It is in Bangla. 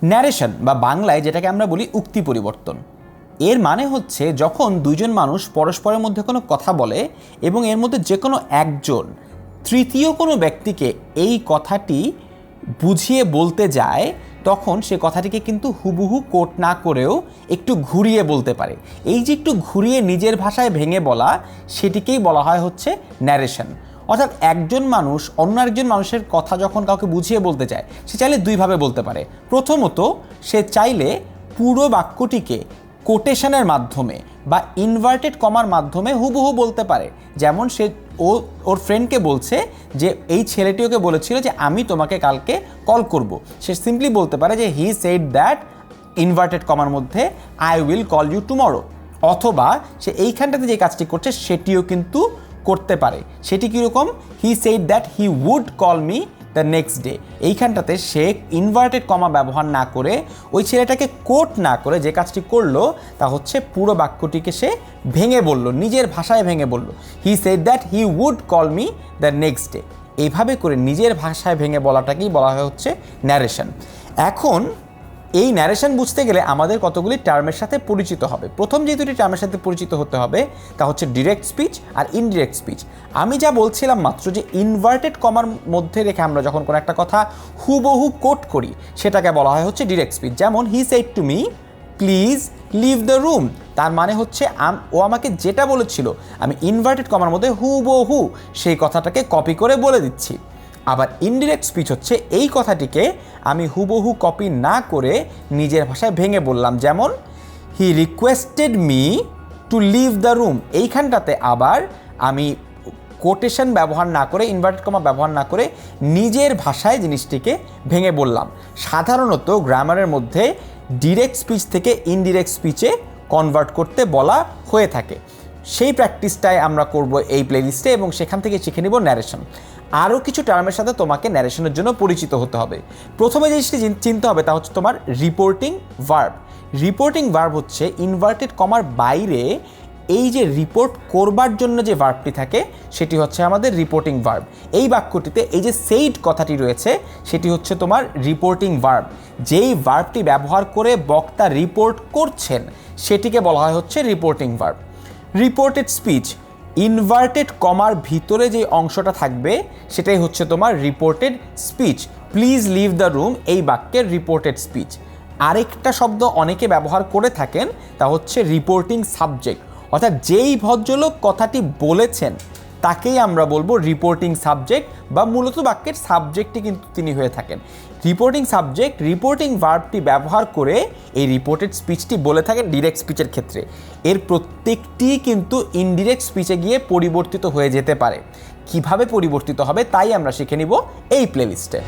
ন্যারেশন বা বাংলায় যেটাকে আমরা বলি উক্তি পরিবর্তন, এর মানে হচ্ছে যখন দুইজন মানুষ পরস্পরের মধ্যে কোনো কথা বলে এবং এর মধ্যে যে কোনো একজন তৃতীয় কোনো ব্যক্তিকে এই কথাটি বুঝিয়ে বলতে যায়, তখন সে কথাটিকে কিন্তু হুবহু কোট না করেও একটু ঘুরিয়ে বলতে পারে। এই যে একটু ঘুরিয়ে নিজের ভাষায় ভেঙে বলা, সেটিকেই বলা হয় হচ্ছে ন্যারেশন। অর্থাৎ একজন মানুষ অন্য একজন মানুষের কথা যখন কাউকে বুঝিয়ে বলতে চায়, সে চাইলে দুইভাবে বলতে পারে। প্রথমত, সে চাইলে পুরো বাক্যটিকে কোটেশনের মাধ্যমে বা ইনভার্টেড কমার মাধ্যমে হুবহু বলতে পারে। যেমন সে ওর ফ্রেন্ডকে বলছে যে এই ছেলেটি ওকে বলেছিল যে আমি তোমাকে কালকে কল করব, সে সিম্পলি বলতে পারে যে হি সেড দ্যাট ইনভার্টেড কমার মধ্যে I will call you tomorrow. অথবা সে এইখানটাতে যে কাজটি করছে সেটিও কিন্তু করতে পারে। সেটি কীরকম? He said that he would call me the next day. এইখানটাতে সে ইনভার্টেড কমা ব্যবহার না করে, ওই ছেলেটাকে কোট না করে যে কাজটি করলো তা হচ্ছে পুরো বাক্যটিকে সে ভেঙে বলল, নিজের ভাষায় ভেঙে বলল। He said that he would call me the next day. এইভাবে করে নিজের ভাষায় ভেঙে বলাটাকেই বলা হয় হচ্ছে ন্যারেশন। এখন এই ন্যারেশন বুঝতে গেলে আমাদের কতগুলি টার্মের সাথে পরিচিত হবে। প্রথম যে দুটি টার্মের সাথে পরিচিত হতে হবে তা হচ্ছে ডিরেক্ট স্পিচ আর ইনডিরেক্ট স্পিচ। আমি যা বলছিলাম মাত্র, যে ইনভার্টেড কমার মধ্যে রেখে আমরা যখন কোনো একটা কথা হুবহু কোট করি সেটাকে বলা হয় হচ্ছে ডিরেক্ট স্পিচ। যেমন he said to me please leave the room, তার মানে হচ্ছে ও আমাকে যেটা বলেছিল আমি ইনভার্টেড কমার মধ্যে হুবহু সেই কথাটাকে কপি করে বলে দিচ্ছি। আবার ইনডিরেক্ট স্পিচ হচ্ছে এই কথাটিকে আমি হুবহু কপি না করে নিজের ভাষায় ভেঙে বললাম। যেমন he requested me to leave the room, এইখানটাতে আবার আমি কোটেশন ব্যবহার না করে, ইনভার্টেড কমা ব্যবহার না করে নিজের ভাষায় জিনিসটিকে ভেঙে বললাম। সাধারণত গ্রামারের মধ্যে ডিরেক্ট স্পিচ থেকে ইনডিরেক্ট স্পিচে কনভার্ট করতে বলা হয়ে থাকে। সেই প্র্যাকটিসটাই আমরা করব এই প্লেলিস্টে এবং সেখান থেকে শিখে নিব ন্যারেশন। আরও কিছু টার্মের সাথে তোমাকে ন্যারেশনের জন্য পরিচিত হতে হবে। প্রথমে যে জিনিসটি চিনতে হবে তা হচ্ছে তোমার রিপোর্টিং ভার্ব। রিপোর্টিং ভার্ব হচ্ছে ইনভার্টেড কমার বাইরে এই যে রিপোর্ট করবার জন্য যে ভার্বটি থাকে সেটি হচ্ছে আমাদের রিপোর্টিং ভার্ব। এই বাক্যটিতে এই যে সেইড কথাটি রয়েছে সেটি হচ্ছে তোমার রিপোর্টিং ভার্ব। যেই ভার্বটি ব্যবহার করে বক্তা রিপোর্ট করছেন সেটিকে বলা হয় হচ্ছে reporting verb. Reported speech, inverted কমার ভিতরে যে অংশটা থাকবে সেটাই হচ্ছে তোমার reported speech. Please leave the room এই বাক্যের রিপোর্টেড স্পিচ। আরেকটা শব্দ অনেকে ব্যবহার করে থাকেন তা হচ্ছে রিপোর্টিং সাবজেক্ট, অর্থাৎ যেই ভদ্রলোক কথাটি বলেছেন তাকেই আমরা বলবো রিপোর্টিং সাবজেক্ট, বা মূলত বাক্যের সাবজেক্টই কিন্তু তিনি হয়ে থাকেন। রিপোর্টিং সাবজেক্ট রিপোর্টিং ভার্বটি ব্যবহার করে এই রিপোর্টেড স্পিচটি বলে থাকেন ডিরেক্ট স্পিচের ক্ষেত্রে। এর প্রত্যেকটি কিন্তু ইনডিরেক্ট স্পিচে গিয়ে পরিবর্তিত হয়ে যেতে পারে। কিভাবে পরিবর্তিত হবে তাই আমরা শিখে নিব এই প্লেলিস্টে।